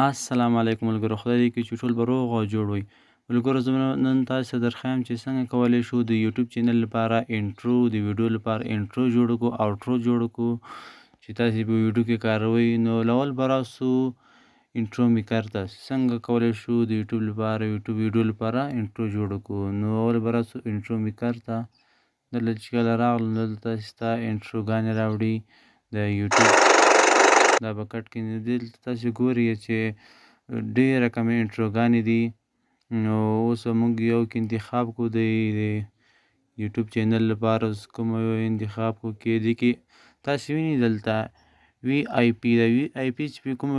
السلام علیکم ملګرو، خدای دې وکړي چې ټول به روغ او جوړ وئ. ملګرو، زه نن تاسو ته درښایم چې څنګه کولی شو د یوټیوب چینل لپاره انټرو، د ویډیو لپاره انټرو جوړ کړو، اوټرو جوړ کړو چې تاسې په ویډیو کې کاروئ. نو لول به راسو انټرو میکر ته، څنګه کولی شو د یوټیوب لپاره ویډیو لپاره انټرو جوړ کړو. نو اول به راسو انټرو میکر ته. دلته چې کله راغلو دلته ستا انټروګانې راوړي د یوټیوب، دا به کټ کړي. دلته تاسې ګورئ چې ډېره کمې انټروګانې دي. نو اوس موږ یو کې انتخاب کړو د یوټیوب چینل لپاره. اوس کوم یو انتخاب کړو کې دې کې تاسې وینئ دلته وی آی پي، دا وی آی پي چې کوم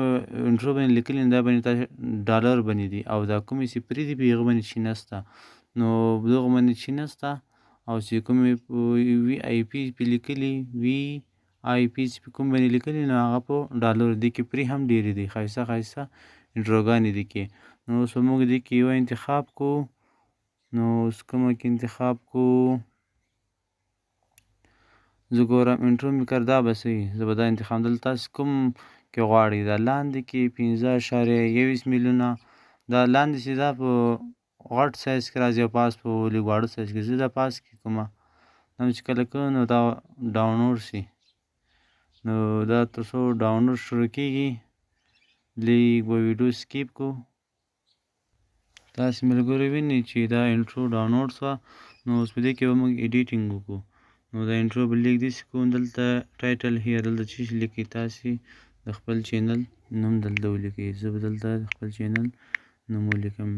انټرو باندې لیکلي دا باندې تاسې ډالر باندې دي، او دا کومې چې فري دي په هغه باندې چې نشته. نو دغه باندې چې نشته، او چې کومې وی آی پي پې لیکلي وی آی پي چې په کوم باندې لیکلي نو هغه په ډالرو دي کې فري هم ډېرې دي، ښایسته ښایسته انټروګانې دي کې. نو اوس موږ دې کې یو انتخاب کړو. نو اوس کومه کې انتخاب کړو، زه ګورم انټرو میکر دا به صحیح، زه به دا انتخاب. دلته تاسې کوم کې غواړئ، دا لاندې کې 15.21 میلیونه، دا لاندې چې دا په غټ سایز کې راځي او پاس په لږ واړه سایز کې. زه دا پاس کې کومه دا چې کله کوم نو دا ډاونلوډ شي. نو دا تر څو ډاونلوډ شروع کېږي لږ به ویډیو سکیپ کړو. تاسې ملګرو وینئ چې دا انټرو ډاونلوډ شوه. نو اوس په دې کې به موږ ایډیټینګ وکړو. نو دا انټرو به لږ داسې کوو، دلته ټایټل هیر دلته چې لیکئ تاسې د خپل چینل نوم دلته ولیکئ. زه به دلته د خپل چینل نوم ولیکم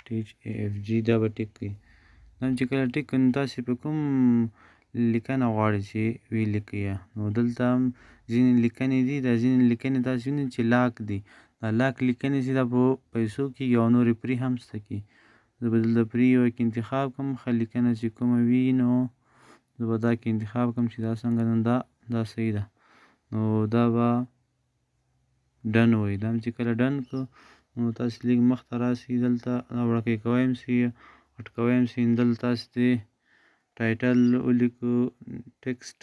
THAFG، دا به ټیک کړئ. دا چې کله ټیک کړئ نو تاسې په کوم لیکنه غواړئ چې وی لیکئ. نو دلته هم ځینې لیکنې دي، دا ځینې لیکنې تاسې وینئ چې لاک دي. دا لاک لیکنې چې دا په پیسو کېږي او نورې فري هم شته کې. زه به دلته فري یو کې انتخاب کړم، ښه لیکنه چې کومه وي نو زه به دا کې انتخاب کړم چې دا څنګه نو دا صحیح ده. نو دا به ډن وایي. دا هم چې کله ډن کړو نو تاسې لږ مخته راسئ، دلته دا وړوکی کوی هم سي غټ کوی هم سي. دلته تاسې دې ټایټل ولیکو، ټکسټ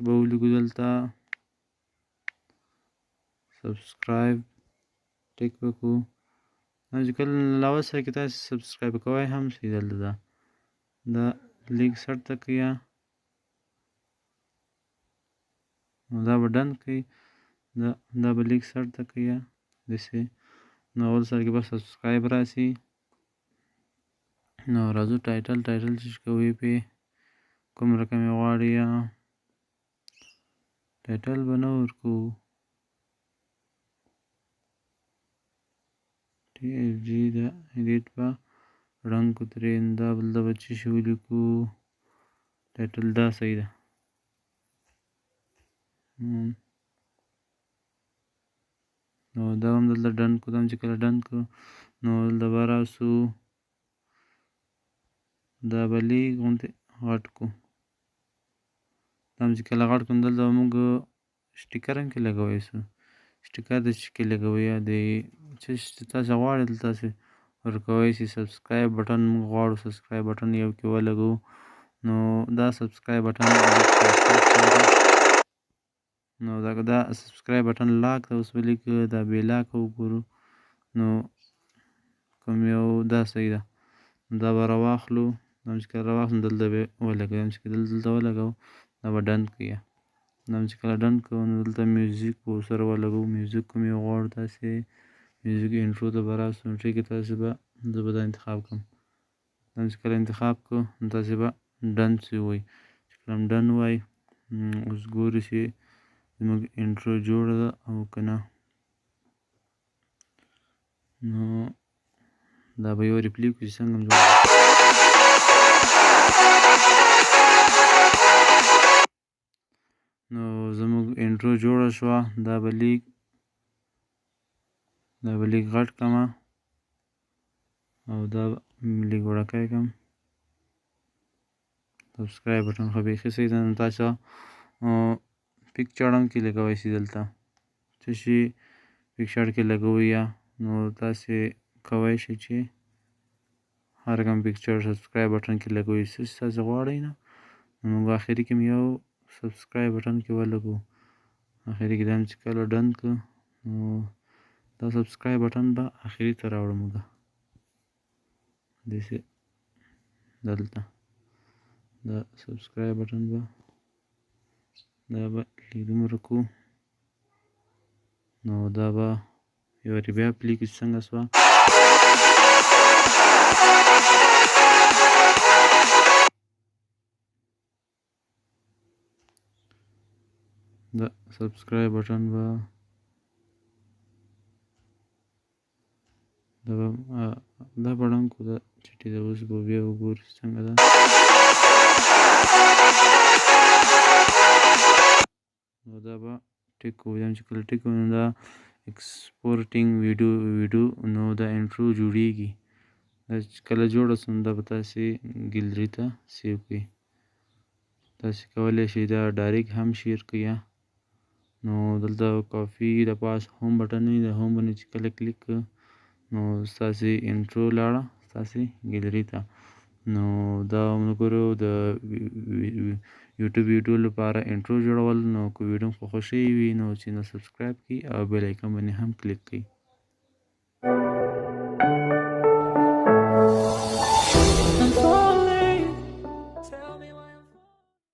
به ولیکو، دلته سبسکرایب ټیک وکړو. دا چې کله علاوه سره کې تاسې سبسکرایب کوی هم سي. دلته دا لږ سټ ته کړئ، نو دا به ډن کړئ. دا به لږ سټ ته کړئ داسې. نو اول سر کې به سبسکرایب راسي. نو راځو ټایټل چې کوئ پې کوم رقم یې غواړئ، ټایټل به نه ورکوو، THG دا ایډیټ به رنګ کو ترې. دا بلته به څه شي ولیکو، ټایټل دا صحیح ده. نو دا هم دلته ډن کړو. دا هم چې کله ډن کړو نو دلته به راسو، دا به لږ غوندې غټ کړو. دا هم چې کله غټ کړو دلته به موږ سټیکر هم کې لګوی شو. سټیکر د چې کې لګوئ یا د څه چې تاسې غواړئ دلته تاسې ورکوی شي. سبسکرایب بټن موږ غواړو، سبسکرایب بټن یو کې ولګوو. نو دا سبسکرایب بټن نو دا سبسکرایب بټن لاک ده. اوس به لږ دا بې لاکه وګورو. نو کوم یو دا صحیح ده. دا به راواخلو، دا هم چې کله راواخلو دلته به ولګوو. هم چې دلته ولګوو دا به ډن کړئ. دا هم چې کله ډن کړو نو دلته میوزیک به ورسره ولګوو. میوزیک کوم یو غواړو تاسې، میوزیک انټرو ته به راسو. انټرو کې تاسې به زه به دا انتخاب کړم. دا هم چې کله انتخاب کړو نو تاسې به ډن سي ووایي. چې کله هم ډن ووایي اوس ګورو چې زموږ انټرو جوړه ده او که نه. نو دا به یو ریپلی کړو چې څنګه هم جوړه ده. نو زموږ انټرو جوړه شوه. دا به لږ غټ کړم او دا لږ وړوکی کړم. سبسکرایب بټن خو بیخي صحیح ده. نو تاسو پکچر هم کې لګوی شي. دلته څه شي پکچر کې لګوئ یا نو تاسې کوی شئ چې هر کوم پکچر سبسکرایب بټن کې لګوئ. څه چې تاسې غواړئ نه نو موږ اخري کې یو سبسکرایب بټن کې ولګوو. اخري کې دا مې چې کله ډن کړ نو دا سبسکرایب بټن به اخري ته راوړم ده داسې دلته دا سبسکرایب بټن به دا به لږ دومره کړو نو دا به یو وارې بیا پلی کړو چې څنګه سوه دا سبسکرایب بټن به دا بټن کو دا چټي ده اوس به بیا وګورو څنګه ده نو دا به ټیک کوو چې کله ټیک کوو نو دا ایکسپورټینګ ویډیو نو دا انټرو جوړیږي دا چې کله جوړه سو نو دا به تاسې ګیلري ته سیو کړئ تاسې کولی شئ دا ډایرکټ هم شیر کړئ نو دلته کافي د پاس هوم بټن وي د هوم باندې چې کله کلیک کړه نو ستاسې انټرو لاړه ستاسې ګیلري ته نو دا ملګرو د یوټیوب ویډیو لپاره انټرو جوړول نو که ویډیو مو خوښ شوی وي نو چینل سبسکرایب کړئ او بیل ایکن باندې هم کلیک کړئ